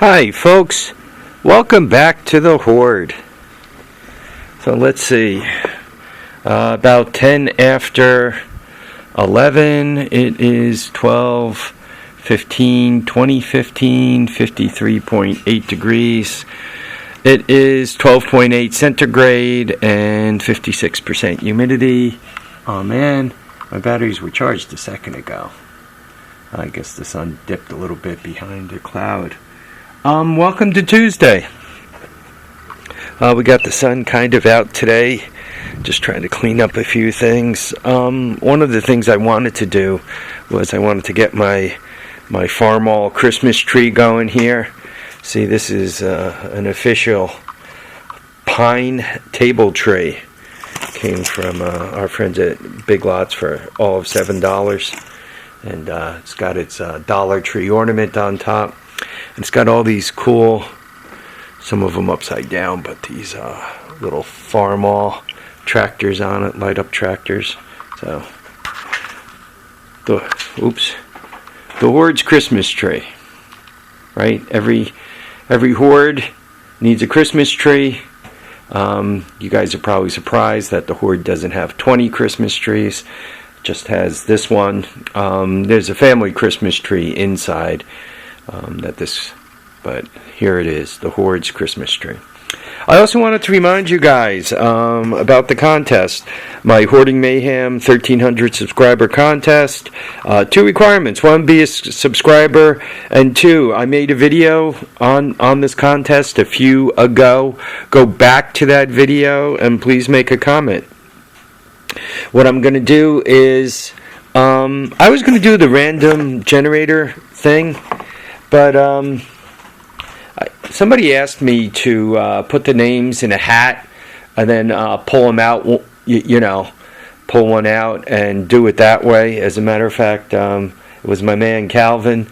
Hi folks, welcome back to the Hoard. So let's see, about 10 after 11, it is 12:15, 2015, 53.8 degrees. It is 12.8 centigrade and 56% humidity. Oh man, my batteries were charged a second ago. I guess the sun dipped a little bit behind the cloud. Welcome to Tuesday. We got the sun kind of out today. Just trying to clean up a few things. One of the things I wanted to do was I wanted to get my Farmall Christmas tree going here. See, this is an official pine table tree. Came from our friends at Big Lots for all of $7. And it's got its Dollar Tree ornament on top. It's got all these cool, some of them upside down, but these little Farmall tractors on it, light up tractors. So, the Hoard's Christmas tree, right? Every Hoard needs a Christmas tree. You guys are probably surprised that the Hoard doesn't have 20 Christmas trees. It just has this one. There's a family Christmas tree inside. But here it is, the Hoard's Christmas tree. I also wanted to remind you guys about the contest, my Hoarding Mayhem 1300 subscriber contest. 2 requirements: 1, be a subscriber, and 2, I made a video on this contest a few ago. Go back to that video and please make a comment. What I'm going to do is, I was going to do the random generator thing. But somebody asked me to put the names in a hat and then pull them out, pull one out and do it that way. As a matter of fact, it was my man Calvin,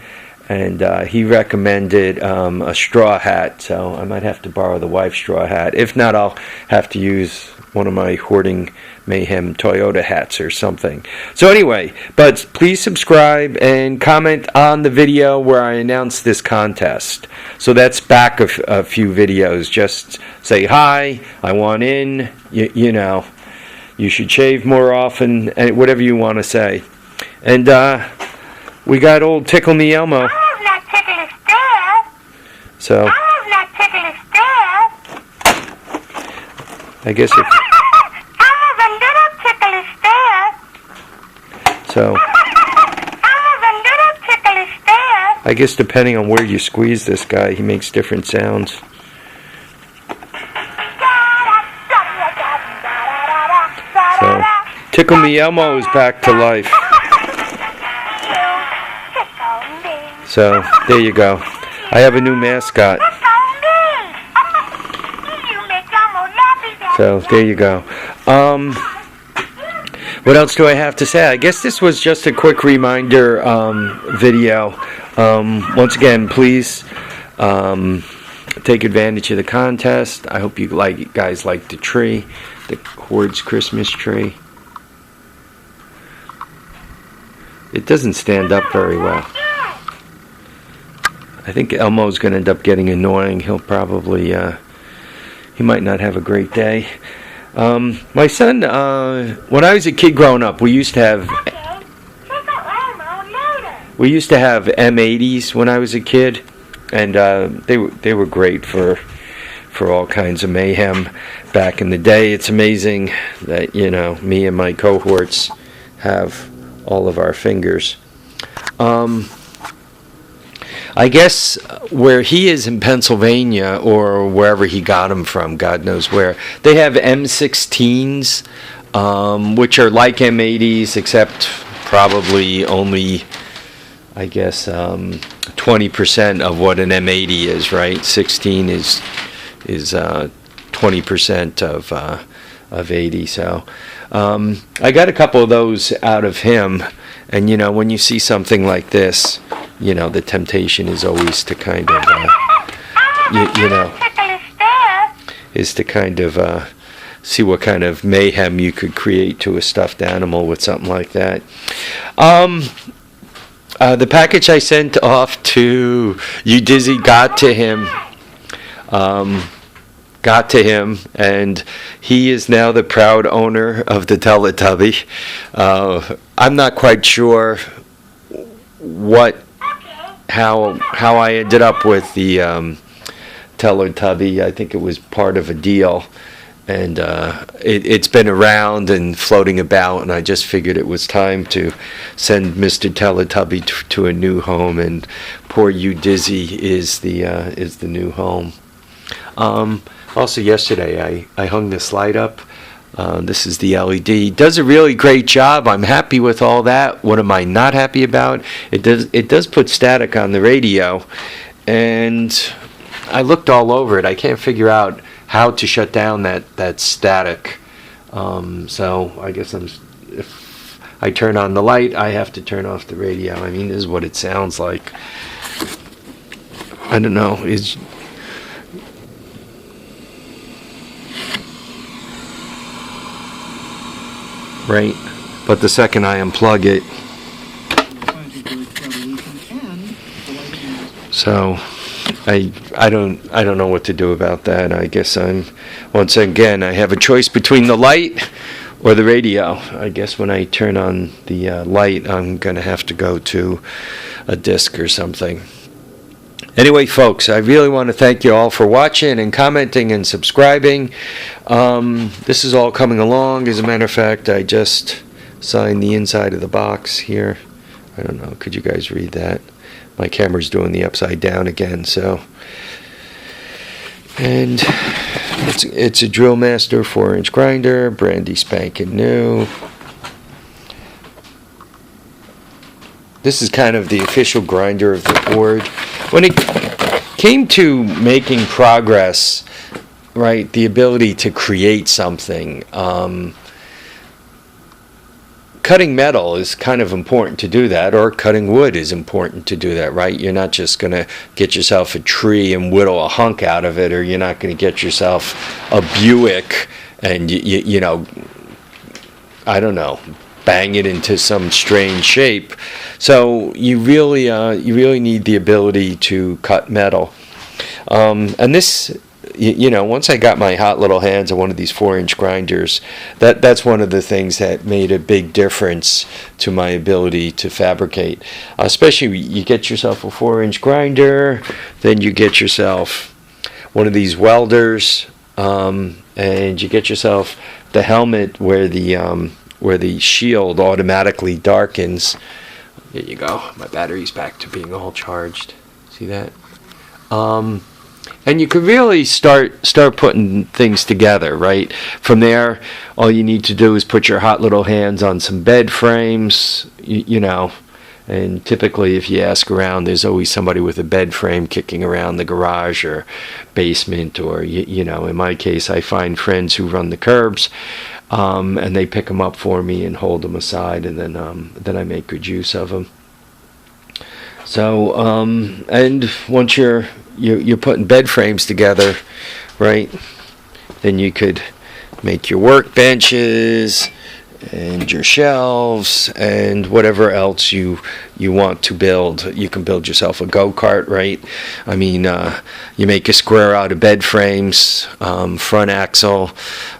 and he recommended a straw hat, so I might have to borrow the wife's straw hat. If not, I'll have to use one of my Hoarding Mayhem Toyota hats or something. So anyway, but please subscribe and comment on the video where I announced this contest. So that's back a few videos. Just say, hi, I want in, you should shave more often, and whatever you want to say. And we got old Tickle Me Elmo. So I guess if so, I guess depending on where you squeeze this guy, he makes different sounds. So, Tickle Me Elmo is back to life. So, there you go. I have a new mascot. So, there you go. What else do I have to say? I guess this was just a quick reminder video. Once again, please take advantage of the contest. I hope you guys like the tree, the Hoard's Christmas tree. It doesn't stand up very well. I think Elmo's going to end up getting annoying. He'll probably, he might not have a great day. My son, when I was a kid growing up, we used to have M80s when I was a kid, and they were great for all kinds of mayhem back in the day. It's amazing that me and my cohorts have all of our fingers. I guess where he is in Pennsylvania, or wherever he got them from, God knows where, they have M16s, which are like M80s, except probably only, I guess, 20% of what an M80 is, right? 16 is 20% of 80. So I got a couple of those out of him, and when you see something like this, the temptation is always to kind of, see what kind of mayhem you could create to a stuffed animal with something like that. The package I sent off to you, Dizzy, got to him. And he is now the proud owner of the Teletubby. I'm not quite sure how I ended up with the Teletubby. I think it was part of a deal, and it's been around and floating about, and I just figured it was time to send Mr. Teletubby to a new home, and poor you, Dizzy, is the new home. Also yesterday I hung this light up. This is the LED. Does a really great job. I'm happy with all that. What am I not happy about? It does put static on the radio, and I looked all over it. I can't figure out how to shut down that static. So I guess if I turn on the light, I have to turn off the radio. I mean, this is what it sounds like. I don't know. Right, but the second I unplug it, so I don't know what to do about that. I guess once again I have a choice between the light or the radio. I guess when I turn on the light, I'm gonna have to go to a disc or something. Anyway, folks, I really want to thank you all for watching and commenting and subscribing. This is all coming along. As a matter of fact, I just signed the inside of the box here. I don't know. Could you guys read that? My camera's doing the upside down again. So, and it's a Drill Master 4-inch grinder, brandy spanking new. This is kind of the official grinder of the Hoard. When it came to making progress, right, the ability to create something, cutting metal is kind of important to do that, or cutting wood is important to do that, right? You're not just going to get yourself a tree and whittle a hunk out of it, or you're not going to get yourself a Buick and, you know, I don't know, bang it into some strange shape. So you really need the ability to cut metal. And this, you know, once I got my hot little hands on one of these 4-inch grinders, that's one of the things that made a big difference to my ability to fabricate. Especially you get yourself a 4-inch grinder, then you get yourself one of these welders, and you get yourself the helmet where the shield automatically darkens. There you go. My battery's back to being all charged. See that? And you could really start putting things together, right? From there, all you need to do is put your hot little hands on some bed frames, you know. And typically, if you ask around, there's always somebody with a bed frame kicking around the garage or basement, or, you know, in my case, I find friends who run the curbs. And they pick them up for me and hold them aside, and then I make good use of them. So, and once you're putting bed frames together, right, then you could make your workbenches and your shelves and whatever else you want to build. You can build yourself a go-kart, right? I mean, you make a square out of bed frames, front axle,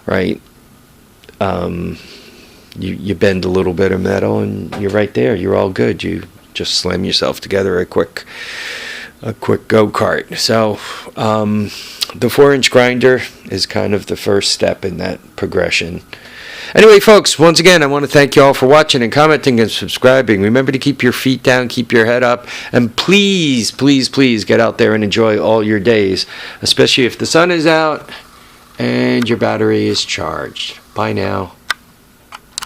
right? You bend a little bit of metal and you're right there. You're all good. You just slam yourself together a quick go-kart. So the 4-inch grinder is kind of the first step in that progression. Anyway, folks, once again, I want to thank you all for watching and commenting and subscribing. Remember to keep your feet down, keep your head up, and please, please, please get out there and enjoy all your days, especially if the sun is out and your battery is charged. Bye now.